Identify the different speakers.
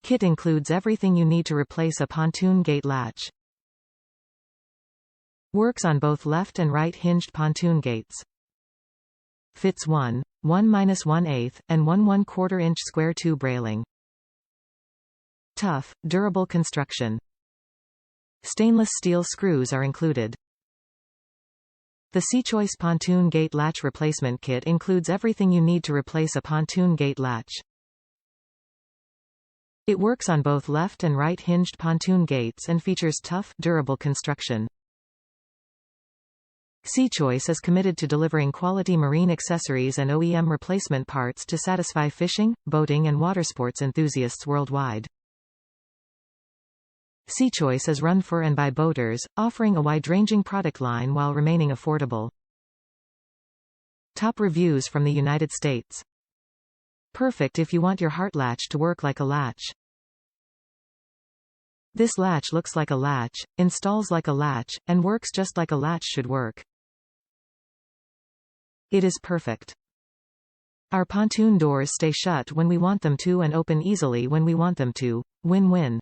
Speaker 1: Kit includes everything you need to replace a pontoon gate latch. Works on both left and right hinged pontoon gates. Fits 1, 1-1/8, and 1 1/4 inch square tube railing. Tough, durable construction. Stainless steel screws are included. The Seachoice Pontoon Gate Latch Replacement Kit includes everything you need to replace a pontoon gate latch. It works on both left and right hinged pontoon gates and features tough, durable construction. Seachoice is committed to delivering quality marine accessories and OEM replacement parts to satisfy fishing, boating and watersports enthusiasts worldwide. Seachoice is run for and by boaters, offering a wide-ranging product line while remaining affordable. Top reviews from the United States. Perfect if you want your heart latch to work like a latch. This latch looks like a latch, installs like a latch, and works just like a latch should work. It is perfect. Our pontoon doors stay shut when we want them to and open easily when we want them to. Win-win.